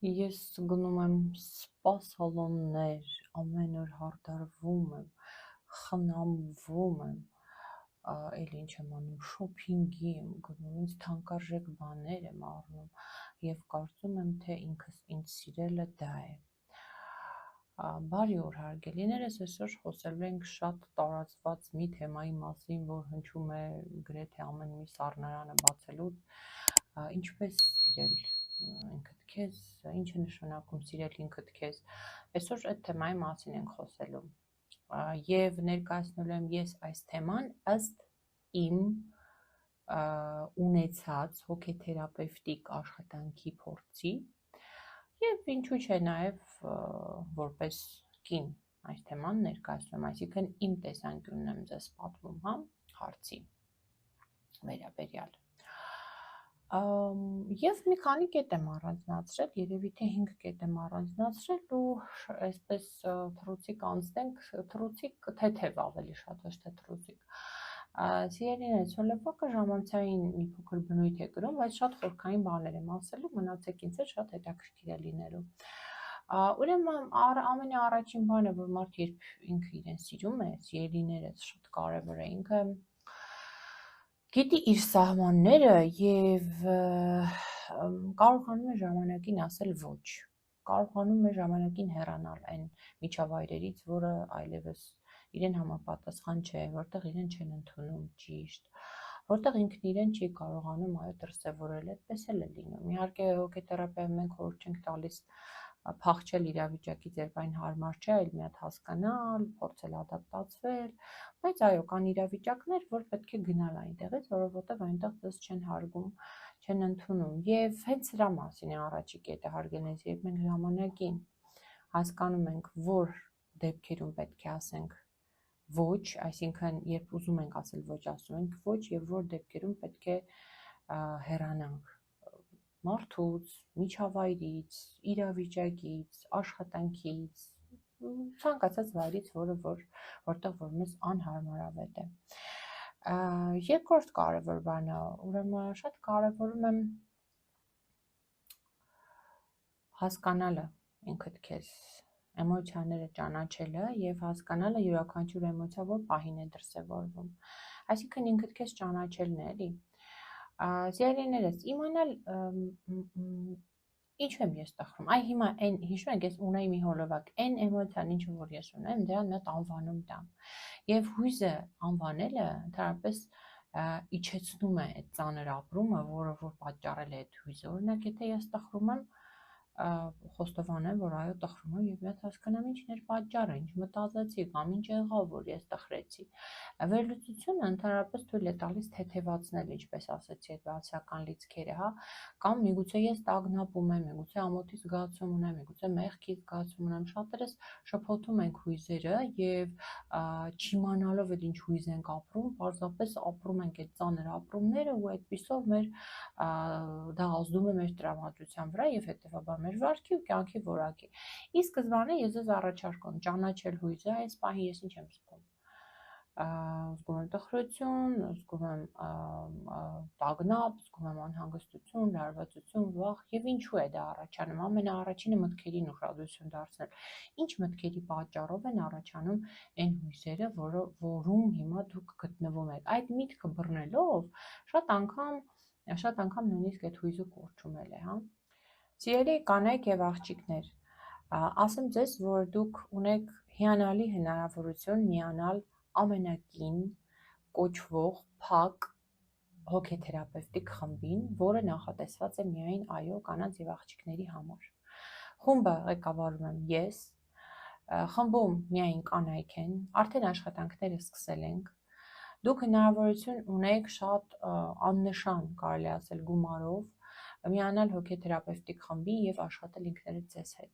Ես գնում եմ սպա սալոններ, ամեն օր հարդարվում եմ, խնամվում եմ, էլ ինչ եմ անում, շոփինգի եմ գնում, ինձ թանկարժեք բաներ եմ առնում եւ կարծում եմ, թե ինքս ինձ սիրելը դա է։ Բարի օր հարգելիներս, այսօր խոսելու ենք շատ տարածված մի թեմայի մասին, որ հնչում է գրեթե ամեն մի սառնարանը բացելուց, ինչպես սիրել ինքդ քեզ, ինչ է նշանակում սիրել ինքդ քեզ։ Այսօր այդ թեմայի մասին ենք խոսելու։ Եվ ներկայացնելու եմ ես այս թեման ըստ իմ ունեցած հոգեթերապևտիկ աշխատանքի փորձի եւ ինչու՞ չէ նաեւ որպես կին այս թեման ներկայացնում, այսինքն իմ տեսանկյունն եմ ձեզ պատմում, հա, հարցի վերաբերյալ։ Եվ մի քանի կետ եմ առանձնացրել, երևի թե 5 կետ եմ առանձնացրել ու այսպես թռուցիկ անցնենք, թռուցիկ թեթև ավելի շատ, ոչ թե թռուցիկ։ Սիրելիներս, հոլովակը ժամանցային մի փոքր բնույթ է կրում, բայց շատ խորքային բաներ եմ ասելու, մնացեք ինձ հետ, շատ հետաքրքիր է լինելու։ Ուրեմն ամենաառաջին բանը, որ մարդ երբ ինքը իրեն սիրում է, սիրելիներս շատ կարևոր է, ինքը գիտի իր սահմանները եւ կարողանում է ժամանակին ասել ոչ, կարողանում է ժամանակին հեռանալ այն միջավայրերից, որը այլևս իրեն համապատասխան չէ, որտեղ իրեն չեն ընդունում ճիշտ, որտեղ ինքն իրեն չի կարողանում այո դրսևորել, այդպես էլ է լինում։ Իհարկե հոգեթերապիայում մենք խորհուրդ չենք տալիս փախչել իրավիճակից, երբ այն հարմար չէ, այլ մի հատ հասկանալ, փորձել ադապտացվել, բայց այո, կան իրավիճակներ, որ պետք է գնալ այնտեղից, որովհետև այնտեղ դες չեն հարգում, չեն ընդունում։ Եվ հենց սրա մասին է առաջի կետը, հարգելիներս, երբ մենք ժամանակին հասկանում ենք, որ դեպքերում պետք է ասենք ոչ, այսինքն երբ ուզում ենք ասել ոչ, ասում ենք ոչ, եւ որ դեպքերում պետք է հեռանանք մարդուց, միջավայրից, իրավիճակից, աշխատանքից, ցանկացած վայրից, որտեղ որ մեզ անհարմարավետ է։ Երկրորդ կարևոր բանը, ուրեմն շատ կարևորում եմ հասկանալը ինքդ քեզ, էմոցիաները ճանաչելը եւ հասկանալը յուրաքանչյուր էմոցիա որ պահին է դրսևորվում։ Այսինքն ինքդ քեզ ճանաչելն է, էլի։ Սիրելիներս, իմանալ ինչու եմ ես տխրում։ Այ հիմա այն հիշում եք, ես ունեի մի հոլովակ, այն էմոցիան, ինչը որ ես ունեմ, դրան մի հատ անվանում տամ։ Եվ հույզը անվանելը ընդհանրապես իջեցնում է այդ ծանր ապրումը, որը որ պատճառել է այդ հույզը։ Օրինակ, եթե ես տխրում եմ, խոստովանեմ, որ այո տխրում եմ եւ մի հատ հասկանամ ինչն էր պատճառը, ինչ մտածեցի կամ ինչ եղավ, որ ես տխրեցի։ Վերլուծությունը ընդհանրապես թույլ է տալիս թեթևացնել, ինչպես ասացի, այդ բացական լիցքերը, հա, կամ միգուցե ես տագնապում եմ, միգուցե ամոթի զգացում ունեմ, միգուցե մեղքի զգացում ունեմ, շատերս շփոթում ենք հույզերը եւ չիմանալով էլ ինչ հույզ ենք ապրում, պարզապես ապրում ենք այդ ծանր ապրումները ու այդպիսով մեր դա ազդում է մեր տրամադրության վրա եւ հետեւաբար մեր վարքի ու կյանքի որակի։ Ի սկզբանե ես ձեզ առաջարկ եմ ճանաչել հույզը, այս պահին ես ինչ եմ զգում։ Զգում եմ տխրություն, զգում եմ տագնապ, զգում եմ անհանգստություն, լարվածություն, վախ եւ ինչու է դա առաջանում։ Ամենաառաջինը մտքերին ուշադրություն դարձնել։ Ինչ մտքերի պատճառով են առաջանում այն հույզերը, որում հիմա դուք գտնվում եք։ Այդ միտքը բռնելով շատ անգամ նույնիսկ այդ հույզը կորչումել է, հա։ Սիրելի կանայք եւ աղջիկներ, ասեմ ձեզ, որ դուք ունեք հիանալի հնարավորություն միանալ ամենակին կոչվող փակ հոգեթերապևտիկ խմբին, որը նախատեսված է միայն այո կանանց եւ աղջիկների համար։ Խումբը ղեկավարում եմ ես, խմբում միայն կանայք են, արդեն աշխատանքները սկսել ենք։ Դուք հնարավորություն ունեք շատ աննշան, կարելի ասել, գումարով միանալ հոգեթերապևտիկ խմբի եւ աշխատել ինքներդ ձեզ հետ։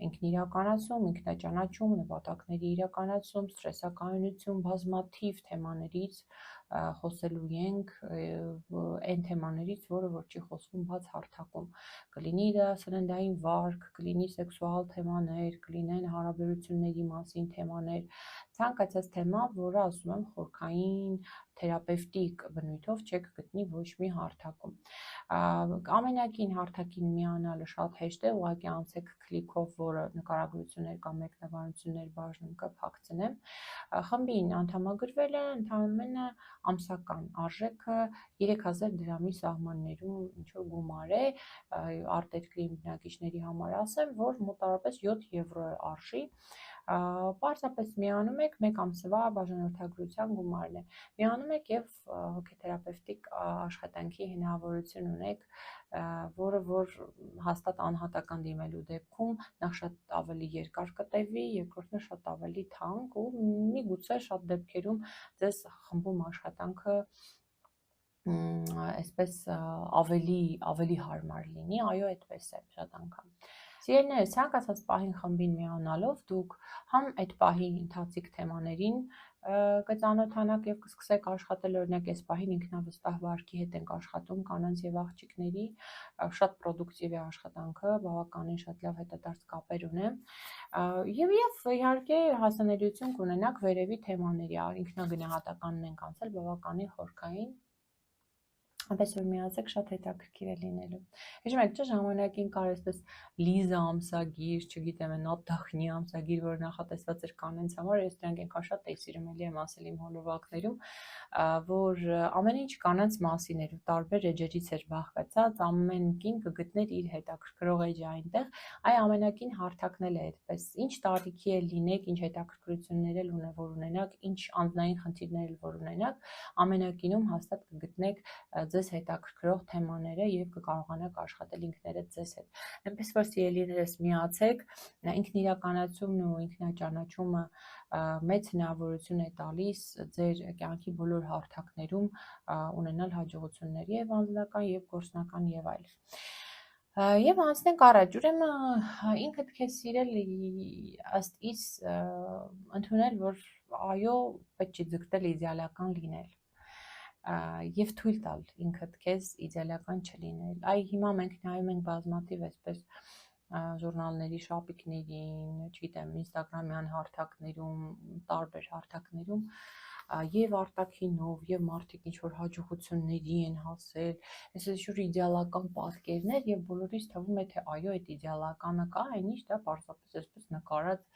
ինքնիրականացում, ինքնաճանաչում, նպատակների իրականացում, սթրեսակայունություն, բազմաթիվ թեմաներից խոսելու ենք, այն թեմաներից, որը որ չի խոսվում բաց հարթակում, կլինի դա սննդային վարք, կլինի սեքսուալ թեմաներ, կլինեն հարաբերությունների մասին թեմաներ, ցանկացած թեմա, որը ասում եմ խորքային թերապևտիկ բնույթով չեք գտնի ոչ մի հարթակում։ Ամենակին հարթակին միանալը շատ հեշտ է, ուղղակի անցեք քլիկով, որը նկարագրություններ կամ մեկնաբանություններ բաժնում կփակցնեմ։ Խմբին անդամագրվել է ընդհանրապես ամսական արժեքը 3000 դրամի սահմաններում ինչ-որ գումար է, արտերկրի բնակիչների համար ասեմ, որ մոտավորապես 7 եվրո է արժի, պարզապես միանում եք, մեկ ամսվա բաժանորդագրության գումարն է, միանում եք և հոգեթերապևտիկ աշխատանքի հնարավորություն ունեք, որը որ հաստատ անհատական դիմելու դեպքում նախ շատ ավելի երկար կտևի, երկրորդն շատ ավելի թանկ ու միգուցե շատ դեպքերում ձեզ խմբում աշխատանքը այսպես ավելի հարմար լինի, այո, այդպես է շատ անգամ։ Սիրելիներ, ցանկացած պահին խմբին միանալով դուք համ այդ պահի ընթացիկ թեմաներին կծանոթանաք և կսկսեք աշխատել, օրինակ այս պահին ինքնավստահ վարքի հետ ենք աշխատում կանանց և աղջիկների, շատ պրոդուկտիվ է աշխատանքը, բավականին շատ լավ հետադարձ կապեր ունեմ, և իհարկե հասանելիություն կունենաք վերևի թեմաների, ինքնագնահատականն ենք անցել բավականին խորքային, այնպես որ միացեք, շատ հետաքրքիր է լինելու։ Հիշում եք, չէ՞ ժամանակին կար այսպես Լիզա ամսագիր, չգիտեմ, Նատախնի ամսագիր, որ նախատեսված էր կանանց համար, ես դրանք այնքան շատ էի սիրում, էլի եմ ասել իմ հոլովակներում, որ ամեն ինչ կանանց մասին էր, տարբեր էջերից էր բաղկացած, ամեն կին կգտներ իր հետաքրքրող էջը այնտեղ, այ ամենակին հարթակն էլ է այդպես, ինչ տարիքի է լինեք, ինչ հետաքրքրություններ էլ որ ունենաք, ինչ անձնային խնդիրներ էլ որ ունենաք, ամենակինում հաստատ կգտնեք ձեզ հետաքրքրող թեմաները և կկարողանաք աշխատել ինքներդ ձեզ հետ։ Այնպես որ սիրելիներս միացեք, ինքնիրականացումն ու ինքնաճանաչումը մեծ հնարավորություն է տալիս ձեր կյանքի բոլոր հարթակներում ունենալ հաջողություններ և անձնական, և գործնական և այլն։ Եվ անցնենք առաջ, ուրեմն ինքդ քեզ սիրել ըստ իս ընդունել, որ այո, պետք չի ձգտել իդեալական լինել և թույլ տալ ինքդ քեզ իդեալական չլինել։ Այ հիմա մենք նայում ենք բազմաթիվ այսպես ժուրնալների շապիկներին, չգիտեմ, ինստագրամյան հարթակներում, տարբեր հարթակներում և արտաքինով, և մարդիկ ինչ-որ հաջողությունների են հասել, այսպես իդեալական պատկերներ և բոլորիս թվում է, թե այո, այդ իդեալականը կա, այնինչ դա պարզապես այսպես նկարած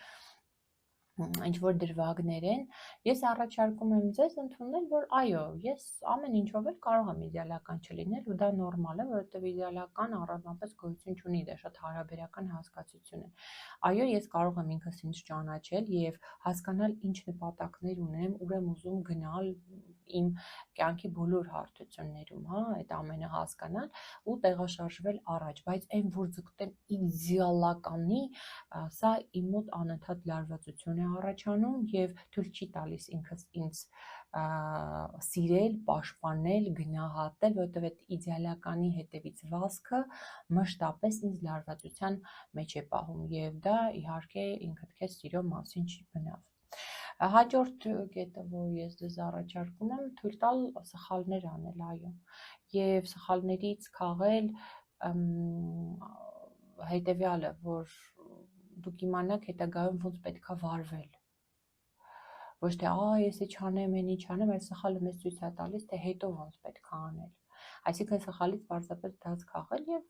ինչ-որ դրվագներ են, ես առաջարկում եմ ձեզ ընդունել, որ այո, ես ամեն ինչով էլ կարող եմ իդեալական չլինել ու դա նորմալ է, որովհետև իդեալական առանձնապես գոյություն չունի, դա շատ հարաբերական հասկացություն է։ Այո, ես կարող եմ ինքս ինձ ճանաչել և հասկանալ ինչ նպատակներ ունեմ, ուր եմ ուզում գնալ իմ կյանքի բոլոր հարթություններում, այդ ամենը հասկանալ ու տեղաշարժվել առաջ, բայց այն որ ձգտեմ իդեալականի, սա իմ մոտ անընդհատ լարվածություն է առաջանում և թույլ չի տալիս ինքս ինձ սիրել, պաշտպանել, գնահատել, որովհետև այդ իդեալականի հետևից վազքը մշտապես ինձ լարվածության մեջ է պահում և դա իհարկե ինքդ քեզ սիրո մասին չի բնավ։ Հաջորդ կետը, որ ես ձեզ առաջարկում եմ, թույլ տալ սխալներ անել, այո, և սխալներից քաղել հետևյալը, որ դուք իմանաք հետագայում ոնց պետք է վարվել։ Ոչ թե ես չանեմ, էնի չանեմ, այս սխալը մեզ ցույց է տալիս, թե հետո ոնց պետք է անել։ Այսինքն սխալից պարզապես դաս քաղել և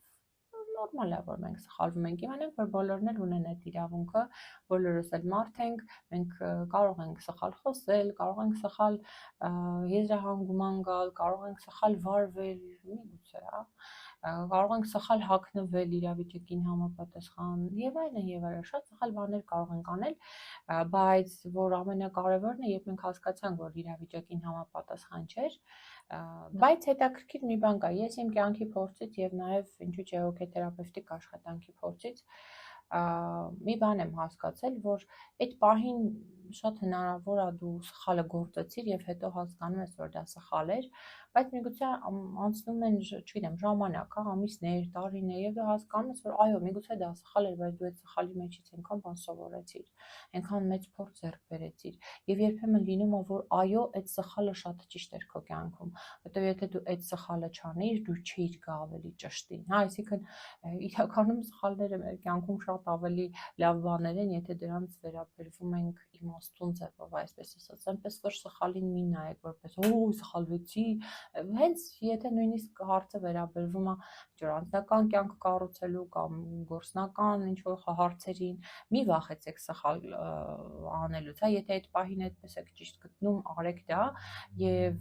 նորմալ է, որ մենք սխալվում ենք, իմանանք, որ բոլորն էլ ունեն այդ իրավունքը, բոլորս էլ մարդ ենք, մենք կարող ենք սխալ խոսել, կարող ենք սխալ եզրահանգման գալ, կարող ենք սխալ վարվել, միգուցե, կարող ենք սխալ հագնվել իրավիճակին համապատասխան և այլն, շատ սխալ բաներ կարող ենք անել, բայց որ ամենակարևորն է, երբ մենք հասկացանք, որ իրավիճակին համապատասխան չէր, բայց հետաքրքիր մի բան կա, ես իմ կյանքի փորձից և նաև ինչու՞ չէ հոգեթերապևտիկ աշխատանքի փորձից մի բան եմ հասկացել, որ այդ պահին շատ հնարավոր է դու սխալը գործեցիր եւ հետո հասկանում ես, որ դա սխալ էր, բայց միգուցե անցնում են, չգիտեմ, ժամանակ, ամիսներ, տարիներ եւ դու հասկանում ես, որ այո, միգուցե դա սխալ էր, բայց դու այդ սխալի մեջից այնքան բան սովորեցիր, այնքան մեծ փորձ ձեռք բերեցիր եւ երբեմն լինում է, որ այո, այդ սխալը շատ ճիշտ էր քո կյանքում, որտեւ եթե դու այդ սխալը չանեիր, դու չէիր գա ավելի ճշտին, հա, այսինքն իրականում սխալները մեր կյանքում շատ ավելի լավ բաներ են, եթե դրանց վերաբերվում ենք իմաստուն ձևով, այսպես ասած, այնպես որ սխալին մի նայեք որպես սխալվեցի, հենց եթե նույնիսկ հարցը վերաբերվում է ինչ-որ անձնական կյանք կառուցելու կամ գործնական ինչ-որ հարցերին, մի վախեցեք սխալ անելուց, հա, եթե այդ պահին այդպես եք ճիշտ գտնում, արեք դա եւ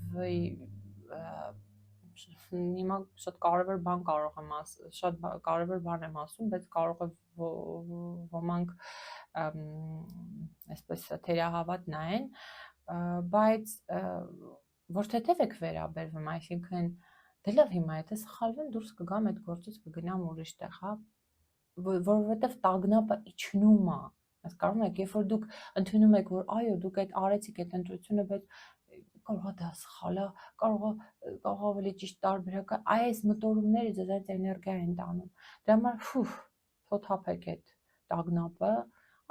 հիմա շատ կարևոր բան կարող եմ ասել, շատ կարևոր բան եմ ասում, բայց կարող է ոմանք այսպես թերահավատ նայեն, բայց որ թեթև եք վերաբերվում, այսինքն դե լավ հիմա եթե սխալվեմ դուրս կգամ այդ գործից կգնամ ուրիշ տեղ, հա, որովհետև տագնապը իջնում է, հասկանում եք, երբ որ դուք ընդունում եք, որ այո, դուք այդ արեցիք այդ ընտրությունը, բայց կարող է դա սխալ է, կարող ավելի ճիշտ տարբերակ է, այս մտորումները ձեզ այդ էներգիա են տանում, դրա համար թոթափեք այդ տագնապը,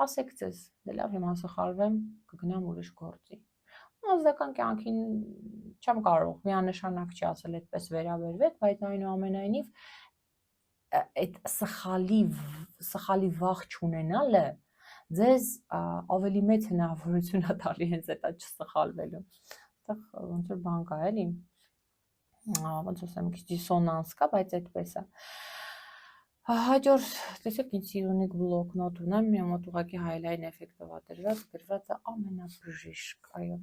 ասեք ձեզ, դե լավ հիմա սխալվեմ, կգնամ ուրիշ գործի։ Ազգական կյանքին չեմ կարող, միանշանակ չի ասել այդպես վերաբերվեք, բայց այնուամենայնիվ այդ սխալի վախ չունենալը ձեզ ավելի մեծ հնարավորություն է տալի հենց այդ չսխալվելու։ Այդտեղ ոնց որ բան կա, էլի, ոնց ասեմ, քիչ դիսոնանս կա, բայց այդպես է։ Հաջորդ, տեսեք, ինչ սիրունիկ բլոկնոտ ունեմ, մի մոտ ուղղակի highline էֆեկտով է դրված, գրված է ամենաբժիշկ, այո։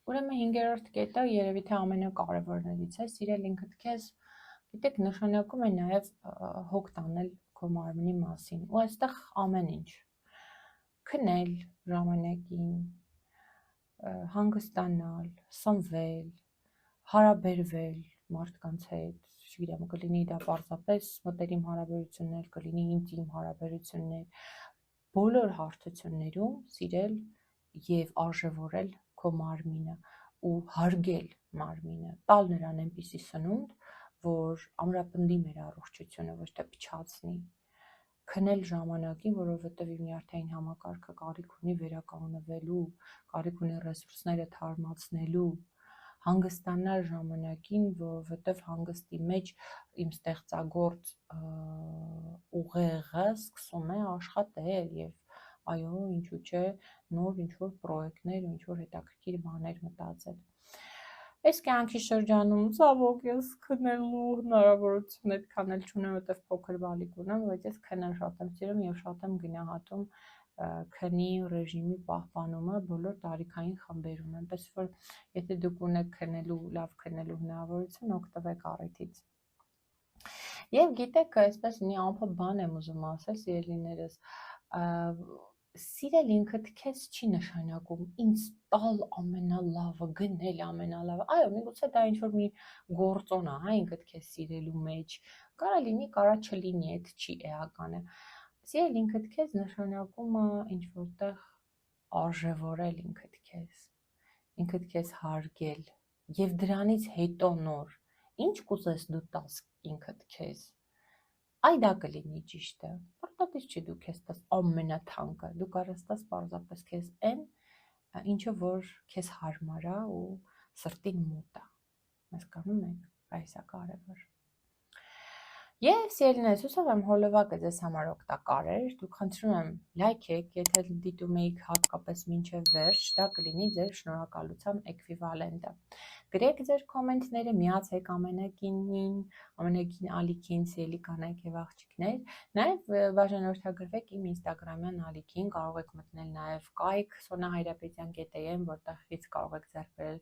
Ուրեմն 5-րդ կետը երևի թե ամենակարևորներից է, սիրել ինքդ քեզ, գիտեք, նշանակում է նաև հոգ տանել քո մարմնի մասին, ու այստեղ ամեն ինչ, քնել ժամանակին, հանգստանալ, սնվել, հարաբերվել մարդկանց հետ, չգիտեմ, կլինի դա պարզապես մտերիմ հարաբերություններ, կլինի ինտիմ հարաբերություններ, բոլոր հարթություններում սիրել եւ արժևորել քո մարմինը ու հարգել մարմինը, տալ նրան այնպիսի սնունդ, որ ամրապնդի մեր առողջությունը, ոչ թե փչացնի, քնել ժամանակին, որովհետեւ իմ նյարդային համակարգը կարիք ունի վերականգնվելու, կարիք ունի ռեսուրսները թարմացնելու, հանգստանալ ժամանակին, որովհետև հանգստի մեջ իմ ստեղծագործ ուղեղը սկսում է աշխատել եւ այո, ինչու՞ չէ, նոր ինչ-որ պրոյեկտներ, ինչ-որ հետաքրքիր բաներ մտածել։ Այս կյանքի շրջանում ցավոք ես քնելու հնարավորություն այդքան էլ չունեմ, որտեղ փոքր բալիկ ունեմ, բայց ես քնել շատ եմ սիրում եւ շատ եմ գնահատում քնի ռեժիմի պահպանումը բոլոր տարիքային խմբերում, այնպես որ եթե դուք ունեք քնելու, լավ քնելու հնարավորություն, օգտվեք առիթից։ Եվ գիտեք, այսպես մի ամփոփ բան եմ ուզում ասել, սիրելիներս, սիրել ինքդ քեզ չի նշանակում ինձ տալ ամենալավը, գնել ամենալավը, այո, միգուցե դա ինչ-որ մի գործոն է, հա, ինքդ քեզ սիրելու մեջ, կարա լինի, կարա չլինի, այդ չի էականը։ Սիրել ինքդ քեզ նշանակում է ինչ-որտեղ արժևորել ինքդ քեզ հարգել եւ դրանից հետո նոր ինչ կուզես դու տաս ինքդ քեզ, այ դա կլինի ճիշտը, պարտադիր չի դու քեզ տաս ամենաթանկը, դու կարաս տաս պարզապես քեզ այն, ինչը որ քեզ հարմար է ու սրտին մոտ է, հասկանում եք, այս է կարևոր։ Եվ սիրելիներս, հուսով եմ հոլովակը ձեզ համար օգտակար էր, դուք խնդրում եմ լայքեք, եթե դիտում եք հատկապես մինչև վերջ, դա կլինի ձեր շնորհակալության էկվիվալենտը։ Գրեք ձեր կոմենտները, միացեք ամենագինին, ամենագին ալիքին, սիրելի կանայք եւ աղջիկներ, նաեւ բաժանորդագրվեք իմ ինստագրամյան ալիքին, կարող եք մտնել նաեւ կայք sonahayrapetsian.am, որտեղից կարող եք ձեռք բերել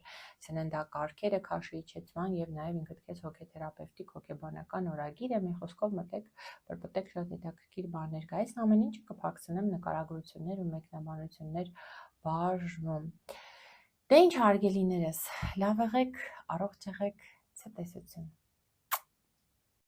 սննդակարգերը, քաշի իջեցման եւ նաեւ ինքդ քեզ հոգեթերապևտիկ, հոգեբանական օրագիրը, մի խոսքով մտեք, բրբտեք շատ հետաքրքիր բաներ կա։ Այս ամեն ինչը կփակցնեմ նկարագրություններ ու մեկնաբանություններ բաժնում։ Դե ինչ հարգելիներս, լավ եղեք, առողջ եղեք, ցտեսություն։